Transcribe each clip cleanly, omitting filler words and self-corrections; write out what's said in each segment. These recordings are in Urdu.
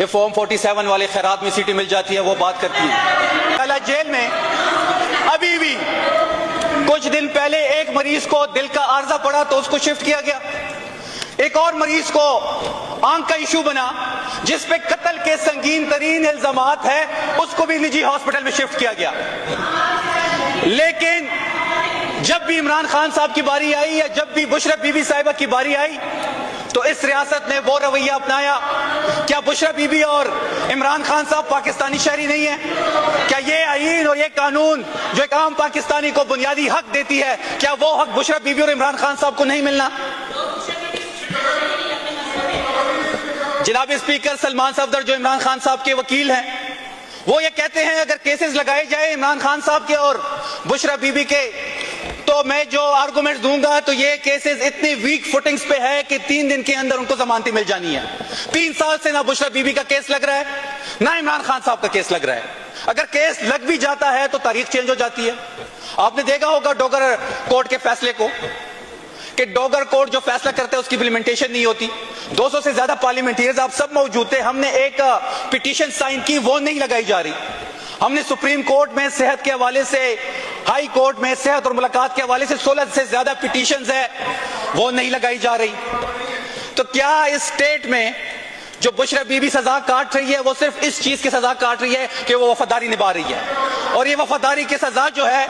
یہ فارم 47 والے خیرات میں سیٹیں مل جاتی ہیں وہ بات کرتی ہیں. جیل میں ابھی بھی کچھ دن پہلے ایک مریض کو دل کا عارضہ پڑا تو اس کو شفٹ کیا گیا. ایک اور مریض کو آنکھ کا ایشو بنا جس پہ قتل کے سنگین ترین الزامات ہیں, اس کو بھی نجی ہاسپٹل میں شفٹ کیا گیا. لیکن جب بھی عمران خان صاحب کی باری آئی یا جب بھی بشرا بی بی صاحبہ کی باری آئی تو اس ریاست نے وہ رویہ اپنایا. کیا بشرا بی بی اور عمران خان صاحب پاکستانی شہری نہیں ہیں؟ کیا یہ آئین اور یہ قانون جو ایک عام پاکستانی کو بنیادی حق دیتی ہے, کیا وہ حق بشرا بی بی اور عمران خان صاحب کو نہیں ملنا؟ جناب اسپیکر, سلمان صفدر جو عمران خان صاحب کے وکیل ہیں وہ یہ کہتے ہیں اگر کیسز لگائے جائے عمران خان صاحب کے اور بشرا بی بی کے تو میں جو آرگومنٹ دوں گا تو یہ کیسز اتنی ویک فوٹنگز پہ ہے کہ 3 دن کے اندر ان کو ضمانتیں مل جانی ہے. 3 سال سے نہ بشرا بی بی کا کیس لگ رہا ہے نہ عمران خان صاحب کا کیس لگ رہا ہے. اگر کیس لگ بھی جاتا ہے تو تاریخ چینج ہو جاتی ہے. آپ نے دیکھا ہوگا ڈوگر کورٹ کے فیصلے کو کہ ڈوگر کورٹ جو فیصلہ کرتا ہے اس کی امپلیمنٹیشن نہیں ہوتی. 200 سے زیادہ پارلیمنٹریز آپ سب موجود تھے, ہم نے ایک پٹیشن سائن کی وہ نہیں لگائی جا رہی. ہم نے سپریم کورٹ میں صحت کے حوالے سے, ہائی کورٹ میں صحت اور ملاقات کے حوالے سے 16 سے زیادہ پٹیشنز ہیں وہ نہیں لگائی جا رہی. تو کیا اس سٹیٹ میں جو بشرا بی بی سزا کاٹ رہی ہے وہ صرف اس چیز کی سزا کاٹ رہی ہے کہ وہ وفاداری نبھا رہی ہے, اور یہ وفاداری کی سزا جو ہے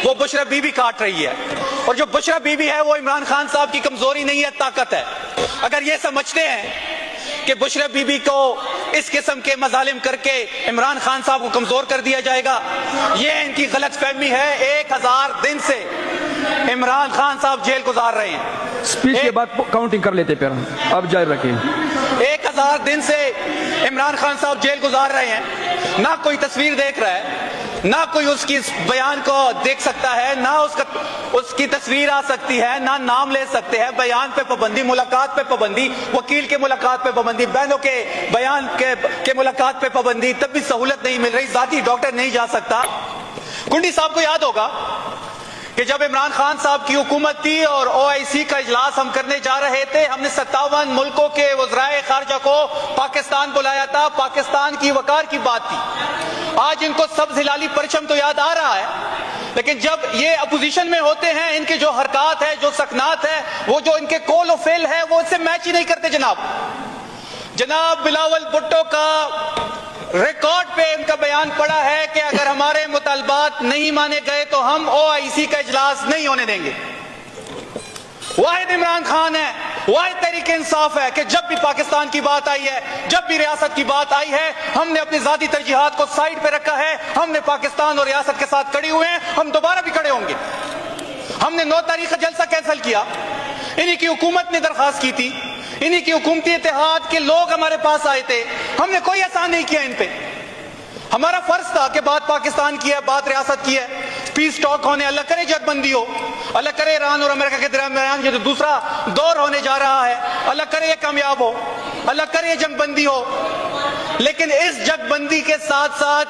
وہ بشرا بی بی کاٹ رہی ہے. اور جو بشرا بی بی ہے وہ عمران خان صاحب کی کمزوری نہیں ہے, طاقت ہے. اگر یہ سمجھتے ہیں کہ بشرا بی بی کو اس قسم کے مظالم کر کے عمران خان صاحب کو کمزور کر دیا جائے گا, یہ ان کی غلط فہمی ہے. 1000 دن سے عمران خان صاحب جیل گزار رہے ہیں. سپیچ کے بعد کاؤنٹنگ کر لیتے پھر اب جاری رکھیں. 1000 دن سے عمران خان صاحب جیل گزار رہے ہیں, نہ کوئی تصویر دیکھ رہا ہے, نہ کوئی اس کی بیان کو دیکھ سکتا ہے, نہ اس کی تصویر آ سکتی ہے, نہ نام لے سکتے ہیں. بیان پہ پابندی, ملاقات پہ پابندی, وکیل کے ملاقات پہ پابندی, بہنوں کے بیان کے ملاقات پہ پابندی, تب بھی سہولت نہیں مل رہی. ذاتی ڈاکٹر نہیں جا سکتا. کنڈی صاحب کو یاد ہوگا کہ جب عمران خان صاحب کی حکومت تھی اور OIC کا اجلاس ہم کرنے جا رہے تھے, ہم نے 57 ملکوں کے وزرائے خارجہ کو پاکستان بلایا تھا. پاکستان کی وقار کی بات تھی. آج ان کو سبز ہلالی پرچم تو یاد آ رہا ہے, لیکن جب یہ اپوزیشن میں ہوتے ہیں ان کے جو حرکات ہے, جو سکنات ہے, وہ جو ان کے قول و فعل ہے وہ اس سے میچ ہی نہیں کرتے. جناب بلاول بھٹو کا ریکارڈ پہ ان کا بیان پڑا ہے کہ اگر ہمارے مطالبات نہیں مانے گئے تو ہم OIC کا اجلاس نہیں ہونے دیں گے. واحد عمران خان ہے, واحد تحریک انصاف ہے کہ جب بھی پاکستان کی بات آئی ہے, جب بھی ریاست کی بات آئی ہے, ہم نے اپنی ذاتی ترجیحات کو سائیڈ پہ رکھا ہے. ہم نے پاکستان اور ریاست کے ساتھ کھڑے ہوئے ہیں, ہم دوبارہ بھی کھڑے ہوں گے. ہم نے 9 تاریخ کا جلسہ کینسل کیا, انہی کی حکومت نے درخواست کی تھی, انہی کی حکومتی اتحاد کے لوگ ہمارے پاس آئے تھے, ہم نے کوئی احسان نہیں کیا ان پہ. ہمارا فرض تھا کہ بات پاکستان کی ہے, بات ریاست کی ہے, پیس ٹاک ہونے, اللہ کرے جنگ بندی ہو, اللہ کرے ایران اور امریکہ کے درمیان یہ جو دوسرا دور ہونے جا رہا ہے, اللہ کرے یہ کامیاب ہو, اللہ کرے یہ جنگ بندی ہو. لیکن اس جنگ بندی کے ساتھ ساتھ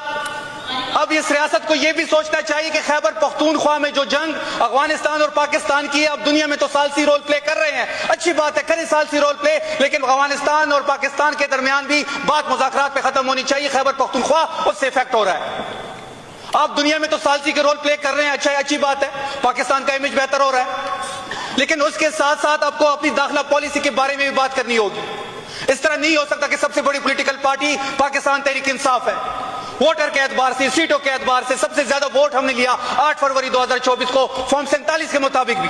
اب اس ریاست کو یہ بھی سوچنا چاہیے کہ خیبر پختونخوا میں جو جنگ افغانستان اور پاکستان کی ہے, اب دنیا میں تو ثالثی رول پلے کر رہے ہیں, اچھی بات ہے, کریں ثالثی رول پلے, لیکن افغانستان اور پاکستان کے درمیان بھی بات مذاکرات پہ ختم ہونی چاہیے. خیبر پختونخوا اس سے افیکٹ ہو رہا ہے. آپ دنیا میں تو ثالثی کے رول پلے کر رہے ہیں, اچھی بات ہے, پاکستان کا امیج بہتر ہو رہا ہے, لیکن اس کے ساتھ ساتھ آپ کو اپنی داخلہ پالیسی کے بارے میں بھی بات کرنی ہوگی. اس طرح نہیں ہو سکتا کہ سب سے بڑی پولیٹیکل پارٹی پاکستان تحریک انصاف ہے, ووٹر کے اعتبار سے, سیٹوں کے اعتبار سے سب سے زیادہ ووٹ ہم نے لیا 8 فروری 2024 کو فارم 47 کے مطابق بھی.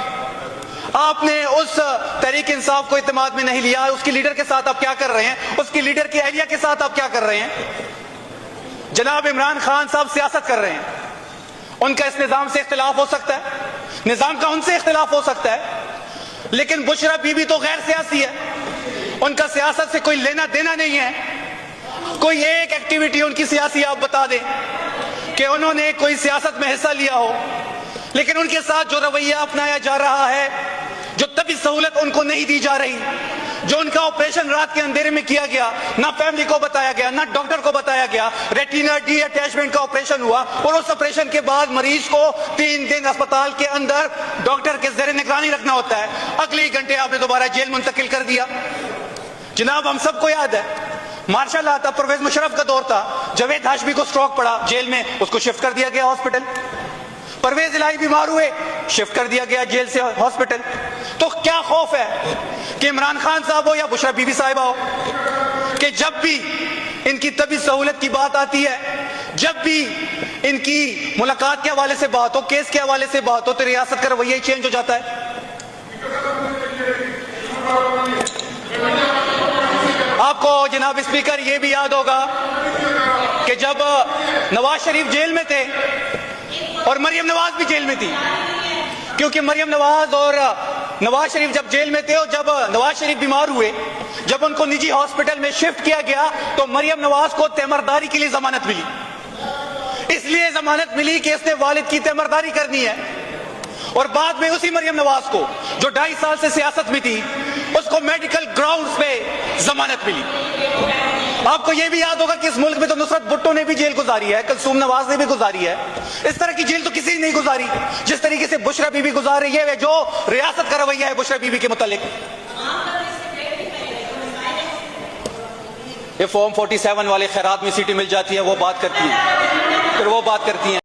آپ نے اس تحریک انصاف کو اعتماد میں نہیں لیا. اس کی لیڈر کے ساتھ آپ کیا کر رہے ہیں, اس کی لیڈر کی اہلیہ کے ساتھ آپ کیا کر رہے ہیں؟ جناب عمران خان صاحب سیاست کر رہے ہیں, ان کا اس نظام سے اختلاف ہو سکتا ہے, نظام کا ان سے اختلاف ہو سکتا ہے, لیکن بشرا بی بی تو غیر سیاسی ہے, ان کا سیاست سے کوئی لینا دینا نہیں ہے. کوئی ایک ایکٹیویٹی ان کی سیاسی آپ بتا دیں کہ انہوں نے کوئی سیاست میں حصہ لیا ہو, لیکن ان کے ساتھ جو رویہ اپنایا جا رہا ہے, جو طبی سہولت ان کو نہیں دی جا رہی, جو ان کا آپریشن رات کے اندھیرے میں کیا گیا, نہ فیملی کو بتایا گیا, نہ ڈاکٹر کو بتایا گیا, ریٹینا ڈی اٹیچمنٹ کا آپریشن ہوا, اور اس آپریشن کے بعد مریض کو 3 دن اسپتال کے اندر ڈاکٹر کے زیر نگرانی رکھنا ہوتا ہے, اگلے گھنٹے آپ نے دوبارہ جیل منتقل کر دیا. جناب ہم سب کو یاد ہے مارشل لا تھا, پرویز مشرف کا دور تھا, جاوید ہاشمی کو سٹروک پڑا جیل میں, اس کو شفٹ کر دیا گیا ہاسپٹل. پرویز الہی بیمار ہوئے, شفٹ کر دیا گیا جیل سے ہاسپٹل. تو کیا خوف ہے کہ عمران خان صاحب ہو یا بشرا بی بی صاحبہ ہو, کہ جب بھی ان کی طبی سہولت کی بات آتی ہے, جب بھی ان کی ملاقات کے حوالے سے بات ہو, کیس کے حوالے سے بات ہو, تو ریاست کا رویہ چینج ہو جاتا ہے. آپ کو جناب اسپیکر یہ بھی یاد ہوگا کہ جب نواز شریف جیل میں تھے اور مریم نواز بھی جیل میں تھی, کیونکہ مریم نواز اور نواز شریف جب جیل میں تھے اور جب نواز شریف بیمار ہوئے, جب ان کو نجی ہاسپٹل میں شفٹ کیا گیا تو مریم نواز کو تیمارداری کے لیے ضمانت ملی. اس لیے ضمانت ملی کہ اس نے والد کی تیمارداری کرنی ہے, اور بعد میں اسی مریم نواز کو جو 2.5 سال سے سیاست میں تھی, اس کو میڈیکل گراؤنڈز پہ ضمانت ملی. آپ کو یہ بھی یاد ہوگا کہ اس ملک میں تو نصرت بھٹو نے بھی جیل گزاری ہے, کلثوم نواز نے بھی گزاری ہے. اس طرح کی جیل تو کسی نے نہیں گزاری جس طریقے سے بشرا بی بی گزار رہی ہے, جو ریاست کا رویہ ہے بشرا بی بی کے متعلق. یہ فارم 47 والے خیرات میں سیٹیں مل جاتی ہیں, وہ بات کرتی ہیں, پھر وہ بات کرتی ہیں.